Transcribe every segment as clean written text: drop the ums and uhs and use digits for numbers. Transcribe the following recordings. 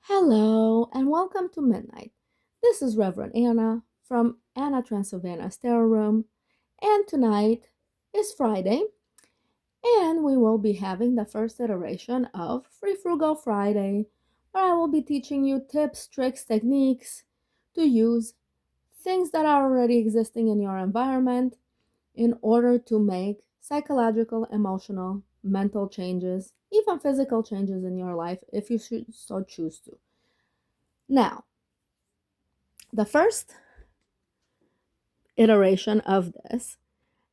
Hello and welcome to Midnight. This is Reverend Anna from Anna Transylvania's Tarot Room, and tonight is Friday, and we will be having the first iteration of Frugal Friday, where I will be teaching you tips, tricks, techniques to use things that are already existing in your environment in order to make psychological, emotional, mental changes, even physical changes in your life if you should so choose to. Now, the first iteration of this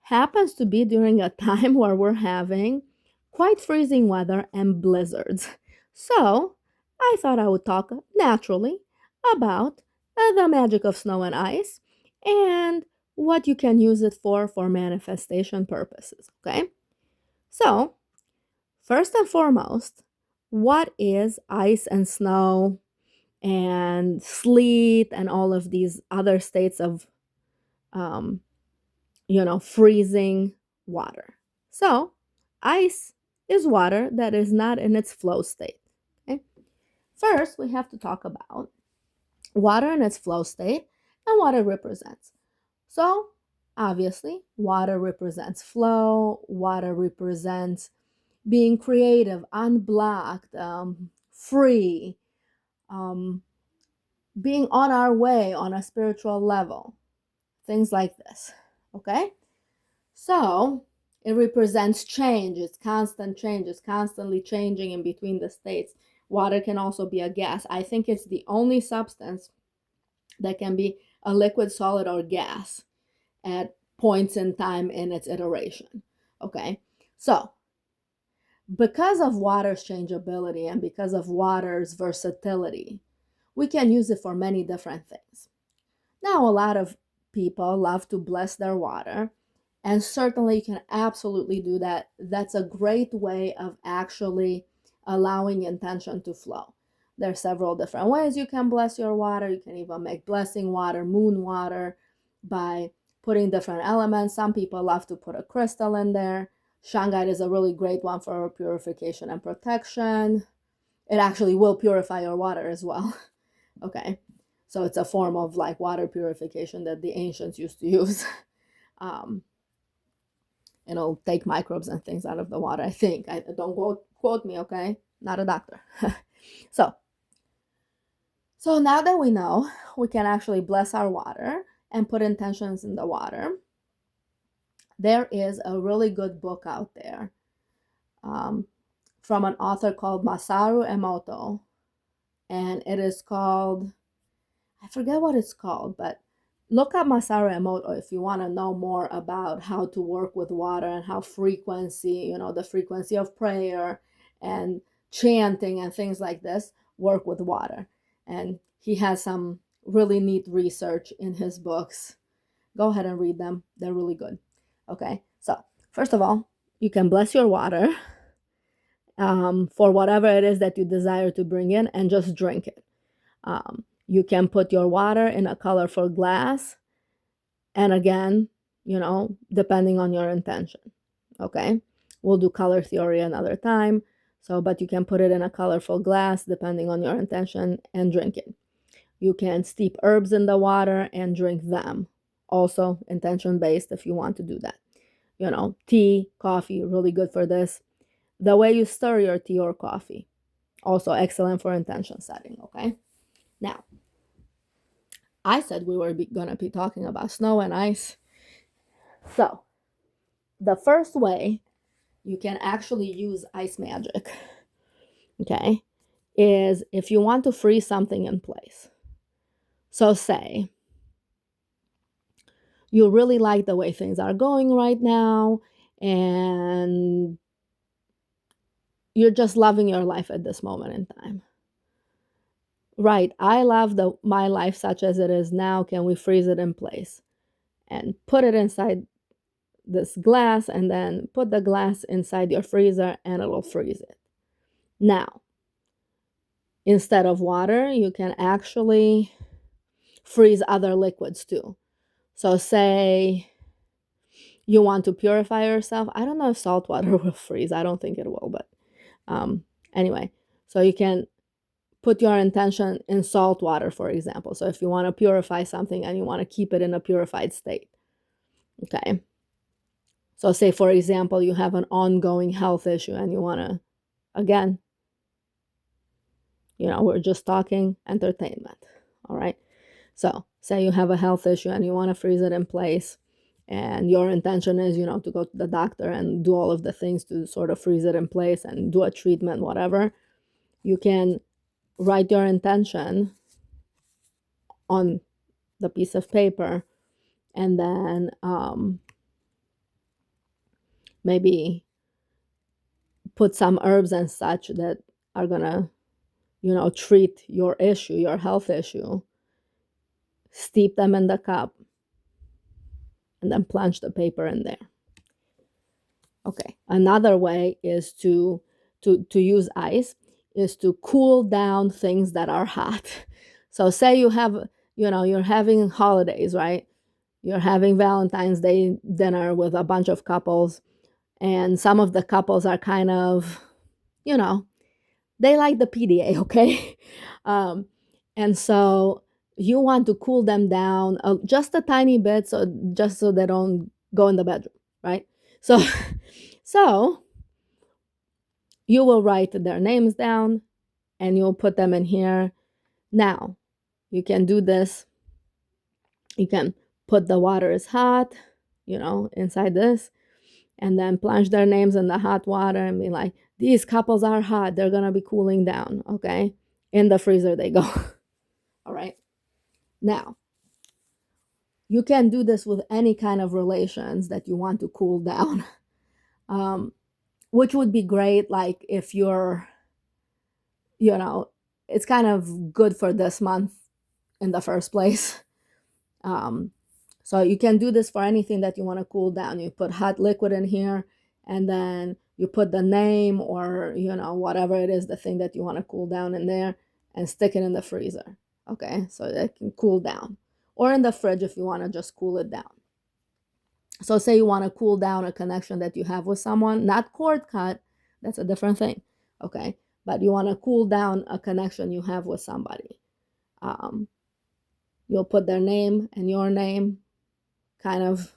happens to be during a time where we're having quite freezing weather and blizzards. So, I thought I would talk naturally about the magic of snow and ice and what you can use it for manifestation purposes, okay? So, first and foremost, what is ice and snow and sleet and all of these other states of um, freezing water? So, ice is water that is not in its flow state. Okay? First, we have to talk about water in its flow state and what it represents. So, obviously, water represents flow, water represents being creative, unblocked, free, um, being on our way on a spiritual level, things like this. Okay? So it represents change. It's constant change. It's constantly changing in between the states. Water can also be a gas. I think it's the only substance that can be a liquid, solid, or gas at points in time in its iteration. Okay? So because of water's changeability and because of water's versatility, we can use it for many different things. Now, a lot of people love to bless their water, and certainly you can absolutely do that. That's a great way of actually allowing intention to flow. There are several different ways you can bless your water. You can even make blessing water, moon water, by putting different elements. Some people love to put a crystal in there. Shungite is a really great one for purification and protection. It actually will purify your water as well. Okay. So it's a form of like water purification that the ancients used to use. um, it'll take microbes and things out of the water, I think. I don't quote me, okay? Not a doctor. so so now that we know we can actually bless our water and put intentions in the water, there is a really good book out there um, from an author called Masaru Emoto, and it is called, I forget what it's called, but look up Masaru Emoto if you want to know more about how to work with water and how frequency, the frequency of prayer and chanting and things like this work with water. And he has some really neat research in his books. Go ahead and read them. They're really good. Okay, so first of all, you can bless your water for whatever it is that you desire to bring in and just drink it. You can put your water in a colorful glass, and again, depending on your intention. Okay, we'll do color theory another time. So, but you can put it in a colorful glass depending on your intention and drink it. You can steep herbs in the water and drink them. Also, intention based if you want to do that. Tea, coffee, really good for this. The way you stir your tea or coffee, also excellent for intention setting. Okay, now I said we were going to be talking about snow and ice. So, the first way you can actually use ice magic, okay, is if you want to freeze something in place. So, say you really like the way things are going right now and you're just loving your life at this moment in time. Right, I love my life such as it is now. Can we freeze it in place and put it inside this glass and then put the glass inside your freezer and it'll freeze it. Now, instead of water, you can actually freeze other liquids too. So say you want to purify yourself. I don't know if salt water will freeze. I don't think it will, but anyway, so you can put your intention in salt water, for example. So if you want to purify something and you want to keep it in a purified state, okay? So say, for example, you have an ongoing health issue and you want to, again, we're just talking entertainment, all right? So say you have a health issue and you want to freeze it in place, and your intention is, to go to the doctor and do all of the things to sort of freeze it in place and do a treatment, whatever. You can write your intention on the piece of paper, and then maybe put some herbs and such that are gonna, treat your issue, your health issue. Steep them in the cup and then plunge the paper in there. Okay. Another way is to use ice is to cool down things that are hot. So say you have, you're having holidays, right? You're having Valentine's Day dinner with a bunch of couples, and some of the couples are kind of, they like the PDA, okay? um, and so you want to cool them down just a tiny bit, just so they don't go in the bedroom, right? So, so you will write their names down and you'll put them in here. Now, you can do this. You can put the water is hot, inside this, and then plunge their names in the hot water and be like, these couples are hot. They're going to be cooling down. Okay. In the freezer they go. All right. Now, you can do this with any kind of relations that you want to cool down, which would be great. Like if you're, it's kind of good for this month in the first place. So you can do this for anything that you want to cool down. You put hot liquid in here, and then you put the name or, whatever it is, the thing that you want to cool down in there, and stick it in the freezer. Okay, so it can cool down. Or in the fridge if you want to just cool it down. So say you want to cool down a connection that you have with someone, not cord cut, that's a different thing. Okay, but you want to cool down a connection you have with somebody. You'll put their name and your name kind of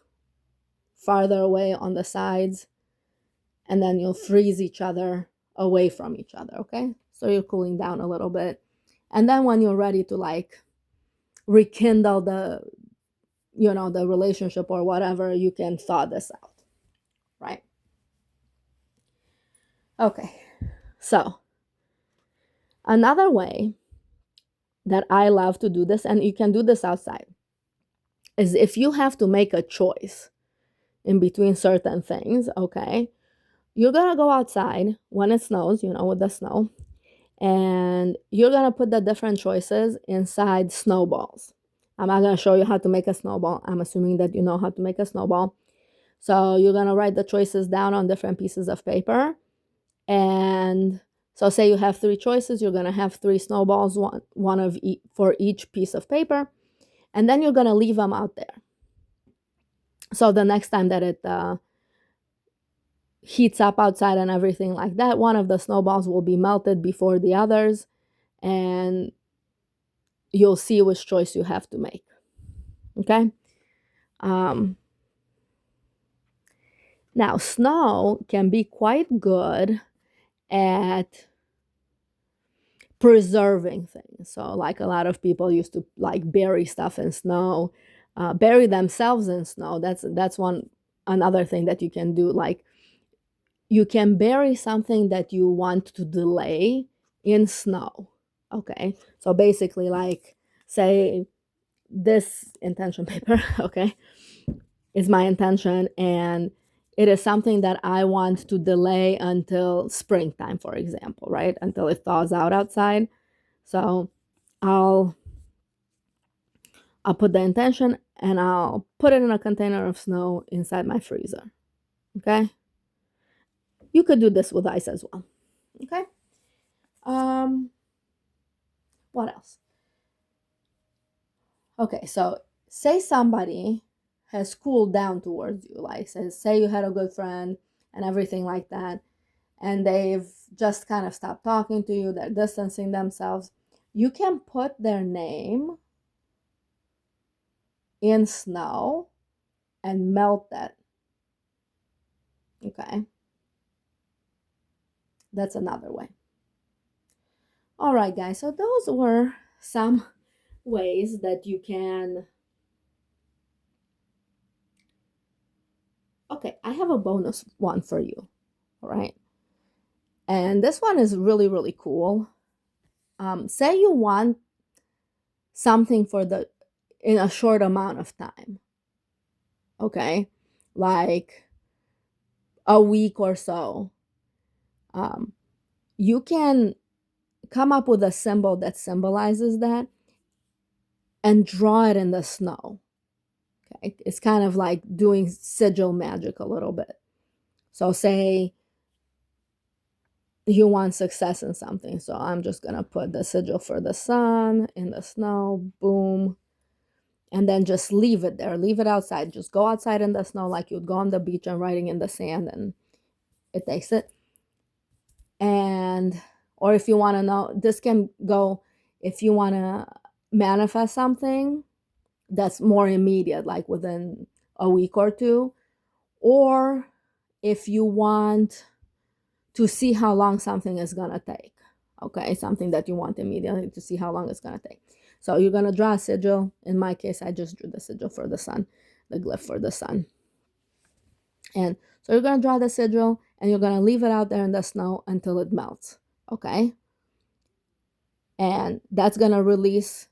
farther away on the sides, and then you'll freeze each other away from each other, okay? So you're cooling down a little bit. And then when you're ready to like rekindle the relationship or whatever, you can thaw this out, right? Okay, so another way that I love to do this, and you can do this outside, is if you have to make a choice in between certain things, okay? You're gonna go outside when it snows, with the snow, and you're gonna put the different choices inside snowballs. I'm not gonna show you how to make a snowball. I'm assuming that you know how to make a snowball. So you're gonna write the choices down on different pieces of paper. And so say you have 3 choices, you're gonna have 3 snowballs, one of for each piece of paper. And then you're gonna leave them out there. So the next time that it heats up outside and everything like that, one of the snowballs will be melted before the others, and you'll see which choice you have to make. Okay? Now, snow can be quite good at preserving things. So, like a lot of people used to like bury stuff in snow, bury themselves in snow. That's another thing that you can do. Like, you can bury something that you want to delay in snow. Okay, so basically, like, say this intention paper, okay, is my intention, and it is something that I want to delay until springtime, for example, right? Until it thaws out outside. So I'll put the intention and I'll put it in a container of snow inside my freezer. Okay? You could do this with ice as well. Okay? What else? Okay, so say somebody has cooled down towards you, like say you had a good friend and everything like that, and they've just kind of stopped talking to you, they're distancing themselves, you can put their name in snow and melt that. Okay, that's another way. All right, guys, so those were some ways that you can. Okay, I have a bonus one for you. All right, and this one is really, really cool. Say you want something for the in a short amount of time. Okay, like a week or so. Um, you can come up with a symbol that symbolizes that and draw it in the snow. Okay, it's kind of like doing sigil magic a little bit. So, say you want success in something. So, I'm just going to put the sigil for the sun in the snow, boom, and then just leave it there. Leave it outside. Just go outside in the snow like you'd go on the beach and writing in the sand, and it takes it. And, or if you want to know, this can go if you want to manifest something that's more immediate, like within a week or two, or if you want to see how long something is going to take. Okay, something that you want immediately, to see how long it's going to take. So you're going to draw a sigil. In my case, I just drew the sigil for the sun, the glyph for the sun. And so you're going to draw the sigil and you're going to leave it out there in the snow until it melts. Okay, and that's going to release.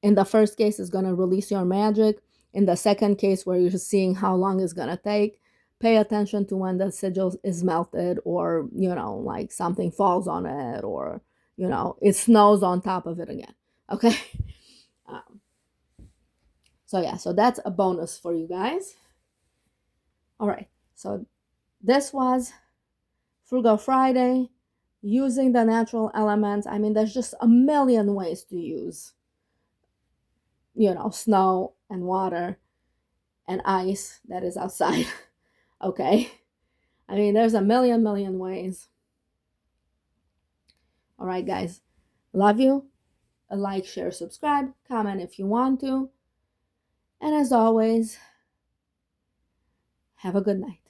In the first case, it's going to release your magic. In the second case, where you're seeing how long it's going to take, pay attention to when the sigil is melted, or, like something falls on it, or, it snows on top of it again. Okay. Um, so, yeah, so that's a bonus for you guys. All right. So, this was Frugal Friday, using the natural elements. I mean, there's just a million ways to use, snow and water and ice that is outside. Okay, I mean, there's a million ways. All right, guys, love you. A like, share, subscribe, comment if you want to, and as always, have a good night.